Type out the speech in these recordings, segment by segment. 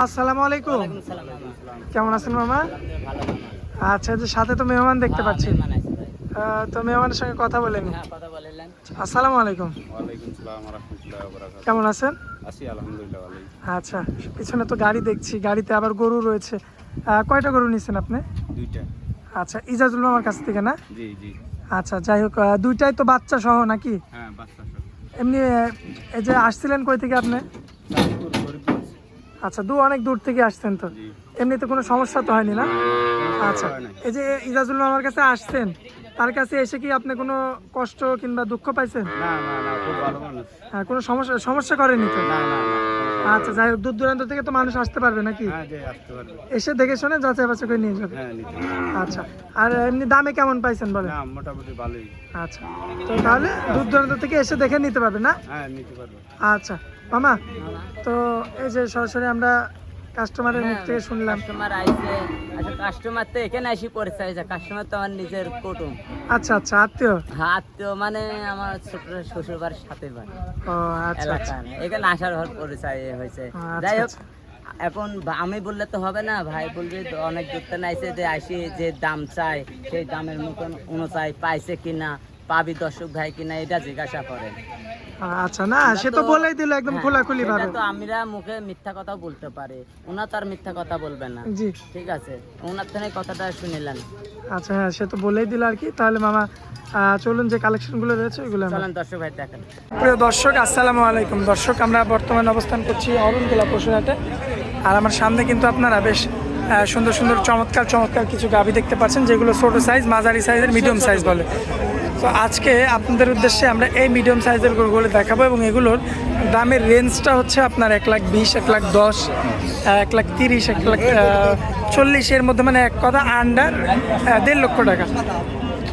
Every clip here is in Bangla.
আসসালামু আলাইকুম। কেমন আছেন মামা? আচ্ছা, যে সাথে তো মেহমান দেখতে পাচ্ছি, তো মেহমানের সঙ্গে কথা বলেন। আসসালামু আলাইকুম। কেমন আছেন? আচ্ছা, পিছনে তো গাড়ি দেখছি, গাড়িতে আবার গরু রয়েছে। কয়টা গরু নিচ্ছেন আপনি? দুইটা। আচ্ছা, ইজাজুল মামার কাছ থেকে না? জি জি। আচ্ছা, যাই হোক, দুইটাই তো বাচ্চা সহ নাকি? হ্যাঁ, বাচ্চা সব। এমনি এই যে আসছিলেন কই থেকে আপনি? চাঁদপুর, ফরিদপুর। আচ্ছা, অনেক দূর থেকে আসছেন তো। জি। এমনিতে কোনো সমস্যা তো হয়নি না? আচ্ছা, হয় নাই। এই যে ইজাজুল মামার কাছে আসছেন, তার কাছে এসে কি আপনি কোনো কষ্ট কিংবা দুঃখ পাইছেন? না না না, খুব ভালো মানুষ। হ্যাঁ, কোনো সমস্যা করেনি তো? না না না। আচ্ছা, যাই হোক, দূর দূরান্ত থেকে তো মানুষ আসতে পারবে নাকি? হ্যাঁ, যে আসতে পারবে। এসে দেখে শুনে যাচাই বাছাই করে নিয়ে যাবে। হ্যাঁ, নিতে পারবে। আচ্ছা, আর এমনি দামে কেমন পাইছেন বলে? না, মোটামুটি ভালোই। আচ্ছা, তো তাহলে দূর দূরান্ত থেকে এসে দেখে নিতে পারবে না? হ্যাঁ, নিতে পারবে। আচ্ছা মামা, তো এই যে সরাসরি আমরা কাস্টমারের মুখ থেকে শুনলাম। কাস্টমার আইছে, আচ্ছা কাস্টমার তো এখানে আসি পরিচয় হয়েছে। কাস্টমার তো আমার নিজের কুটুম, আচ্ছা আচ্ছা, আত্মীয়। হ্যাঁ আত্মীয়, মানে আমার ছোট শ্বশুর বাড়ির সাথে বাড়ি ও আচ্ছা আচ্ছা। এলাকার, এখানে আসার হওয়ার পরিচয় হয়েছে। আচ্ছা, যাই হোক, আচ্ছা। এখন আমি বললে তো হবে না, ভাই বলবে তো অনেক দূরতে নাইছে, যে আসি যে দাম চাই সেই দামের মতন অনুযায়ী পাইছে কিনা, পাবি দর্শক ভাই কিনা, এটা জিজ্ঞাসা করেন। আচ্ছা, না সে তো বলেই দিল একদম হ্যাঁ, খোলাখুলি ভাবে। সেটা তো আমরা মুখে মিথ্যা কথা বলতে পারি, ওনা তো আর মিথ্যা কথা বলবে না। জি। ঠিক আছে, ওনার থেকে কথাটা শুনিলেন। আচ্ছা, হ্যাঁ সে তো বলেই দিল আর কি। তাহলে মামা চলুন, যে কালেকশনগুলো রয়েছে ওইগুলো আমরা। চলেন দর্শক ভাই দেখেন। প্রিয় দর্শক, আসসালামু আলাইকুম। দর্শক, আমরা বর্তমানে অবস্থান করছি অরুণকুলা পশুরহাটে। আর আমার সামনে কিন্তু আপনারা বেশ সুন্দর সুন্দর চমৎকার কিছু গাভী দেখতে পাচ্ছেন, যেগুলো ছোট সাইজ, মাঝারি সাইজের, মিডিয়াম সাইজ বলে। তো আজকে আপনাদের উদ্দেশ্যে আমরা এই মিডিয়াম সাইজের গরুগুলো দেখাবো, এবং এগুলোর দামের রেঞ্জটা হচ্ছে আপনার 1,20,000, 1,10,000, 1,30,000, 1,40,000 এর মধ্যে, মানে এক কথা আন্ডার 1.5 লক্ষ টাকা।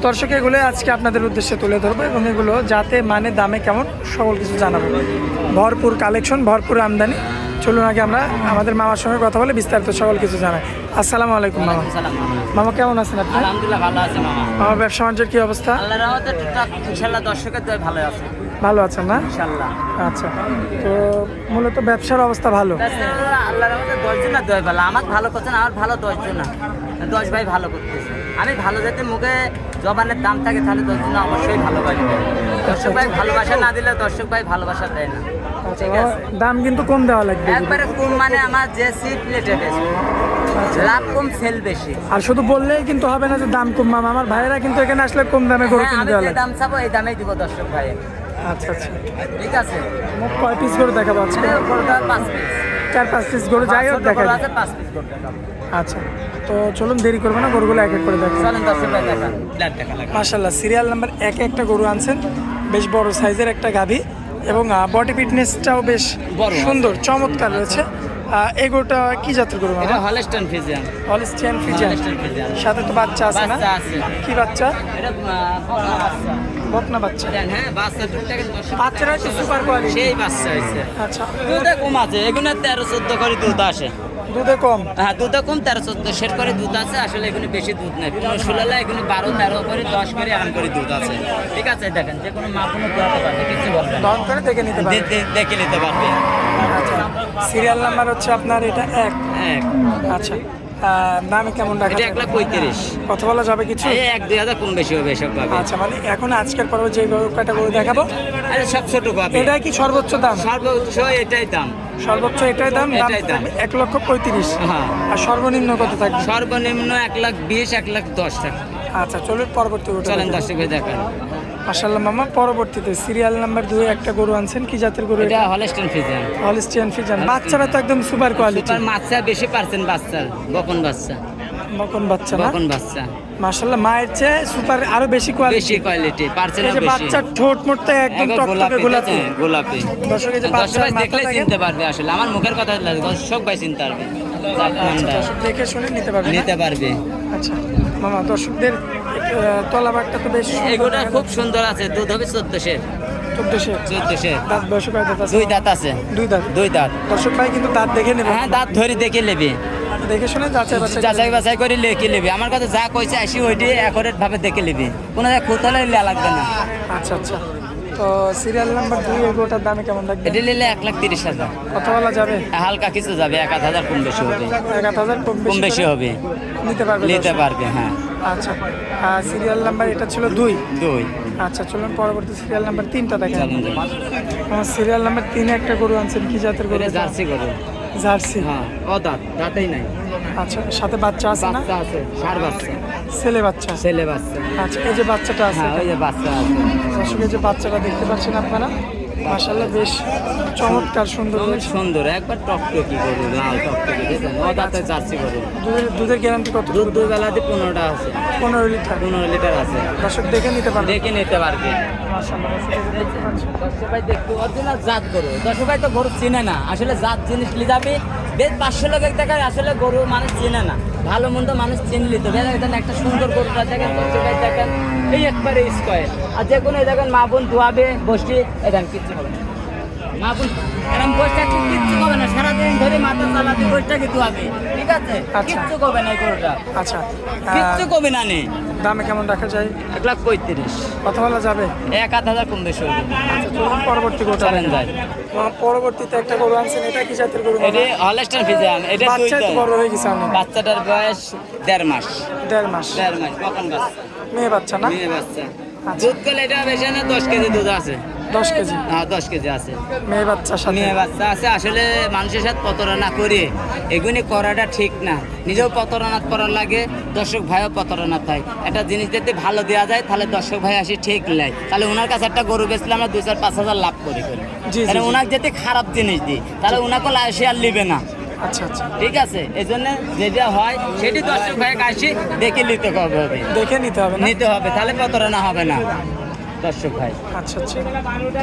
দর্শক, এগুলো আজকে আপনাদের উদ্দেশ্যে তুলে ধরবো, এবং এগুলো যাতে মানে দামে কেমন সকল কিছু জানাবো। ভরপুর কালেকশন, ভরপুর আমদানি। চলুন আগে আমরা আমাদের মামার সঙ্গে কথা বলে বিস্তারিত সকল কিছু জানাই। আসসালামু আলাইকুম মামা। মামা কেমন আছেন আপনি? আলহামদুলিল্লাহ ভালো আছে মামা। আমার ব্যবসা বাণিজ্যের কি অবস্থা? আল্লাহর রহমতে টুকটাক ইনশাআল্লাহ দর্শকের দয় ভালো আছে। ভালো আছেন না? ইনশাআল্লাহ। আচ্ছা, তো মূলত ব্যবসার অবস্থা ভালো? আল্লাহর রহমতে 10 জনের দয় ভালো। আমার ভালো করছেন, আমার ভালো 10 জন না, 10 ভাই ভালো করতেছে। আমি ভালো যাতে মুখে জবানের দাম থাকে, তাহলে 10 জন অবশ্যই ভালোবাসবে। দর্শক ভাই ভালোবাসা না দিলে দর্শক ভাই ভালোবাসা দেয় না। ঠিক আছে, দাম কিন্তু কম দেওয়া লাগবে। একবারে কম, মানে আমার যে সিট প্লেটে বেশি, লাভ কম সেল বেশি। আর শুধু বললেই কিন্তু হবে না যে দাম কম। মামা, আমার ভাইয়েরা কিন্তু এখানে আসলে কম দামে গরু হ্যাঁ, কিনে আমি দেওয়া যে লাগবে। দাম চাবো এই দামেই দিব দর্শক ভাই। আচ্ছা আচ্ছা, ঠিক আছে, মোট কয় পিস গরু দেখাবো আজকে? গরুটা 5 পিস, 4-5 পিস গরু, যাই হোক দেখাবো। 5 পিস গরু দেখাবো। আচ্ছা, তো চলুন দেরি করবো না, গরুগুলো এক এক করে দেখাবো। চলেন দর্শক ভাই দেখান। মাশাআল্লাহ, সিরিয়াল নাম্বার একে একটা গরু আনছেন, বেশ বড় সাইজের একটা গাভী, এবং বডি ফিটনেসটাও বেশ সুন্দর চমৎকার রয়েছে। এই গরুটা কি জাতের গরু? এটা হলস্টাইন ফ্রিজিয়ান। Holstein Friesian. সাথে তো বাচ্চা আছে না? বাচ্চা আছে। কি বাচ্চা? এটা বকনা বাচ্চা। বকনা বাচ্চা। হ্যাঁ, বাচ্চা দুটাকে দর্শক বাচ্চারা তো সুপার কোয়ালিটি। সেই বাচ্চা হয়েছে। আচ্ছা, দুধে কম আছে, এগুলো 13-14 করে দুধ আসে। দুধে কম? হ্যাঁ, দুধে কম, 13-14 সের করে দুধ আছে। আসলে এগুলো বেশি দুধ নেই, 15-16, এগুলো 12-13 করে, 10 করে এরকম করে দুধ আছে। ঠিক আছে, দেখেন যে কোনো মা কোনো দোয়াতে পারবে, কিছু বলবে না। দহন করে দেখে নিতে পারবে। দেখে নিতে পারবে। আচ্ছা, সিরিয়াল নাম্বার হচ্ছে আপনার এটা 1। হ্যাঁ, আচ্ছা, দামে কেমন রাখা এটা যায়? 1,35,000। কথা বলা যাবে কিছু? এই 1-2 হাজার কম বেশি হবে এসব পাবে। আচ্ছা, মানে এখন আজকের পর্বে যে গরু কয়টা গরু দেখাবো, আরে সব ছোট পাবে। এটা কি সর্বোচ্চ দাম? সর্বোচ্চ এটাই দাম। সর্বোচ্চ এটাই দাম? এটাই দাম। 1,35,000। হ্যাঁ। আর সর্বনিম্ন কত থাকবে? সর্বনিম্ন 1,20,000, 1,10,000 টাকা। আচ্ছা, চলুন পরবর্তী গরুটা চলেন দেখি। দর্শক ভাই দেখেন। মাশাআল্লাহ মামা, পরবর্তীতে সিরিয়াল নাম্বার 2 একটা গরু আনছেন, কি জাতের গরু? এটা হলস্টাইন ফ্রিজিয়ান। Holstein Friesian. বাচ্চারা তো একদম সুপার কোয়ালিটি। সুপার বাচ্চা বেশি পারছেন, বাচ্চার বকন বাচ্চা। বকন বাচ্চা না? বকন বাচ্চা মাশাআল্লাহ, মায়ের চেয়ে সুপার আরো বেশি কোয়ালিটি। বেশি কোয়ালিটি পারছেন এই যে বেশি। বাচ্চার ঠোঁট মোটটা একদম টকটকে গোলাপি। গোলাপি। দর্শক, এই যে দর্শক বাচ্চার ভাই দেখলে মাথাটা চিনতে পারবে, আসলে আমার মুখের কথা দর্শক ভাই চিনতে পারবে। দেখে শুনে নিতে পারবে না? নিতে পারবে। আচ্ছা মামা, দর্শকদের তলাবারটা তো বেশ এগুলো খুব সুন্দর আছে, দুধ হবে 1400। 1400। দাঁত বয়স কয় দাঁত আছে? 2 দাঁত আছে। 2 দাঁত। 2 দাঁত। দর্শক ভাই কিন্তু দাঁত দেখে নেবে। হ্যাঁ, দাঁত ধরে দেখে নেবে, দেখে শুনে যাচাই বাছাই করে লেখে নেবে। আমার কাছে যা কইছে আসি ওইটি অ্যাকুরেট ভাবে দেখে নেবে, কোনো জায়গায় খুঁত হলে লেয়া লাগবে না। আচ্ছা আচ্ছা, তো সিরিয়াল নাম্বার 2 এই গরুটার দামে কেমন লাগবে? এটা নিলে 1,30,000। কত বলা যাবে? হালকা কিছু যাবে, 1,000 কম বেশি হবে। 1,000 কম বেশি করে হবে, নিতে পারবে? নিতে পারবে, হ্যাঁ। আচ্ছা, সিরিয়াল নাম্বার এটা ছিল 2। দুই। আচ্ছা, চলুন পরবর্তী সিরিয়াল নাম্বার 3টা দেখেন। চলুন যাই। সিরিয়াল নাম্বার 3 একটা গরু আনছেন, কি জাতের গরু? এটা জার্সি গরু। জার্সি। হ্যাঁ, ও দাঁতেই নাই। আচ্ছা, সাথে বাচ্চা আছে না? বাচ্চা আছে, ষাঁড় বাচ্চা, ছেলে বাচ্চা। ছেলে বাচ্চা। আচ্ছা, এই যে বাচ্চাটা আছে, হ্যাঁ, ওই যে বাচ্চা আছে। দর্শক এই যে বাচ্চাটা দেখতে পাচ্ছেন আপনারা, মাশাআল্লাহ বেশ চমৎকার, সুন্দর খুব হয়েছে। সুন্দর, একবার টকটকি গরু, লাল টকটকি, দেখেন ও দাঁতে জার্সি গরু। দুধের গ্যারান্টি কত? দুধ দুই বেলাতে 15টা আছে, 15 লিটার। 15 লিটার আছে। দর্শক দেখে নিতে পারবে। দেখে নিতে পারবে। মাশাআল্লাহ, দর্শক এই যে দেখতে পাচ্ছেন। দর্শক ভাই দেখতে অরিজিনাল জাত গরু। দর্শক ভাই তো গরু চিনে না, আসলে জাত জিনিস নিয়ে যাবে। বেশ 500 লোক দেখায়, আসলে গরু মানুষ চিনে না, ভালো মন্দ মানুষ চিনলি তো। দেখেন একটা সুন্দর গরুটা দেখেন, দর্শক ভাই দেখেন, এই একবারে স্কোয়ার। আর যে কোনো দেখেন মা বোন ধোয়াবে বসে, দেখেন কিচ্ছু হবে না। মা বোন এরকম বসটা কিচ্ছু হবে না, সারাদিন ধরে মাথা চালাতে বসটাকে ধোয়াবে, ঠিক আছে? আচ্ছা। কিচ্ছু করবে না এই গরুটা, আচ্ছা, কিচ্ছু করবে না নে। দামে কেমন রাখা যায়? 1,35,000। কথা বলা যাবে? 1,000 কম বেশি হবে। আচ্ছা, চলুন পরবর্তী গরুটা চলেন দেখেন। যাই। পরবর্তীতে একটা গরু আনছেন, এটা কি জাতের গরু? এটা হলস্টাইন ফ্রিজিয়ান। এটা দুই বাচ্চা তো দাঁত। বড় হয়ে গেছে অনেক। বাচ্চাটার বয়স 1.5 মাস। 1.5 মাস। 1.5 মাস কখন বাচ্চা? মেয়ে বাচ্চা না? মেয়ে বাচ্চা। আচ্ছা। দুধ গেলে এটা বেশি না, 10 কেজি দুধ আছে। 10 কেজি। হ্যাঁ, 10 কেজি আছে। মেয়ে বাচ্চার সাথে। মেয়ে বাচ্চা আছে। আসলে মানুষের সাথে প্রতারণা করে এগুলি করাটা ঠিক না। নিজেও প্রতারণা করার লাগে, দর্শক ভাইও প্রতারণা হয়। একটা জিনিস যদি ভালো দেওয়া যায় তাহলে দর্শক ভাই আসি ঠিক নেয়, তাহলে ওনার কাছে একটা গরু বেচলে আমরা 2-4-5 হাজার লাভ করি। জি, তাহলে জি। ওনাকে যদি খারাপ জিনিস দিই তাহলে ওনাকে সে আর লিবে না, আচ্ছা, আচ্ছা, ঠিক আছে? এই জন্য যেটা হয় সেটি দর্শক ভাই আসি দেখে নিতে হবে, দেখে নিতে হবে না? নিতে হবে, তাহলে প্রতারণা হবে না দর্শক ভাই। আচ্ছা, আচ্ছা।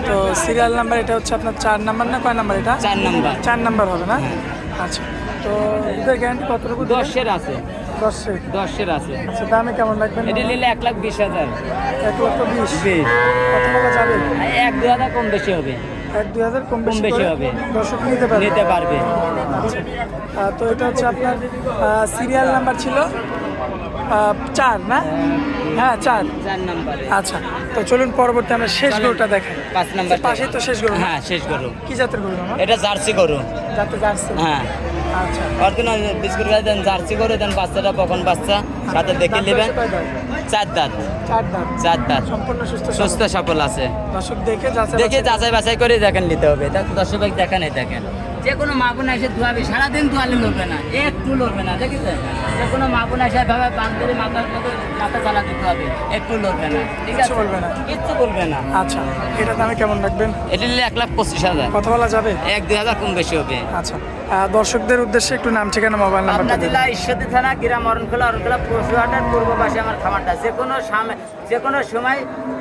তো সিরিয়াল নাম্বার এটা হচ্ছে আপনার 4 নাম্বার না কয় নাম্বার এটা? 4 নাম্বার। 4 নাম্বার হবে না? হ্যাঁ। আচ্ছা, তো দুধের গ্যারান্টি কতটুকু? 10-এর আছে, 10-এর। 10-এর আছে। আচ্ছা, দামে কেমন রাখবেন? এটা নিলে 1,20,000। 1,20,000। কত বলা যাবে? 1-2 হাজার কম বেশি হবে। 1-2 হাজার কম কম বেশি করে হবে। দর্শক নিতে পারবে। নিতে পারবে। আচ্ছা, তো এটা হচ্ছে আপনার সিরিয়াল নাম্বার ছিল 4 না? হ্যাঁ, 4। 4 নাম্বারে। আচ্ছা, তো চলুন পরবর্তী আমরা শেষ চলেন। গরুটা দেখেন। 5 নাম্বার। পাশে তো শেষ গরু না? হ্যাঁ, শেষ গরু। কি জাতের গরু মামা? এটা জার্সি গরু। যাতে জার্সি। হ্যাঁ, আচ্ছা, অরিজিনাল বিস্কুট গাছ দেন, জার্সি গরু দেন। বাচ্চাটা কখন বাচ্চা সাথে দেখে দাঁত নেবেন। হচ্ছে কয় দাঁত? 4 দাঁত। 4 দাঁত। 4 দাঁত। সম্পূর্ণ সুস্থ সুস্থ সবল। সফল আছে। দর্শক দেখে যাচাই দেখে বাছাই- যাচাই বাছাই করে দেখেন নিতে হবে। দর্শক ভাই দেখেন, এই দেখেন যে কোনো মা বোন এসে ধোয়াবে, সারাদিন ধোয়ালে লড়বে না, একটু লড়বে না, দেখেছেন? যে কোনো মা বোন এসে ভাবে বান্ধবী মাথার মতো মাথা চালা দিতে হবে, একটু লড়বে না, ঠিক আছে? কিচ্ছু বলবে না। কিচ্ছু বলবে না। আচ্ছা, এটা দামে কেমন রাখবেন? এটা নিলে 1,25,000। কথা বলা যাবে? 1-2 হাজার কম বেশি হবে। আচ্ছা, দর্শকদের উদ্দেশ্যে একটু নাম ঠিকানা মোবাইল নাম্বারটা পাবনা দিন। জেলা ঈশ্বরদী থানা, গ্রাম অরণখোলা পশুহাটের পূর্ব পাশে আমার খামারটা। যে কোনো সময়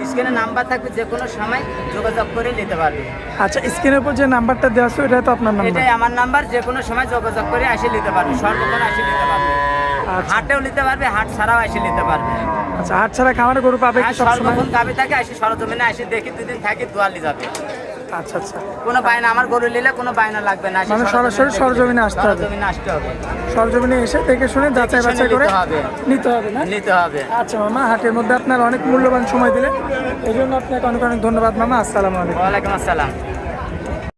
স্ক্রিনে নাম্বার থাকবে, যে কোনো সময় যোগাযোগ করে নিতে পারবে। আচ্ছা, স্ক্রিনের উপর যে নাম্বারটা দেওয়া আছে এটা তো আপনার নাম্বার? এটাই আমার নাম্বার, যে কোনো সময় যোগাযোগ করে এসে নিতে পারবে, সর্বক্ষণ এসে নিতে পারবে। আচ্ছা, হাটেও নিতে পারবে, হাট ছাড়াও এসে নিতে পারবে। আচ্ছা, হাট ছাড়া খামারে গরু পাবে কি আর সবসময়? সর্বক্ষণ গাবি থাকে, এসে সরজমিনে এসে দেখি 2 দিন থাকি দোয়ালি যাবে। আচ্ছা, আচ্ছা, কোনো বায়না, আমার গরু নিলে কোনো বায়না লাগবে না, এসে মানে সরাসরি সরজমিনে আসতে হবে? সরজমিনে আসতে হবে, সরজমিনে এসে দেখে শুনে যাচাই শুনে বাছাই করে নিতে হবে। নিতে হবে না? নিতে হবে। আচ্ছা মামা, হাটের মধ্যে আপনার অনেক মূল্যবান সময় দিলেন, এই জন্য আপনাকে অনেক অনেক ধন্যবাদ মামা। আসসালামু আলাইকুম। ওয়ালাইকুম আসসালাম।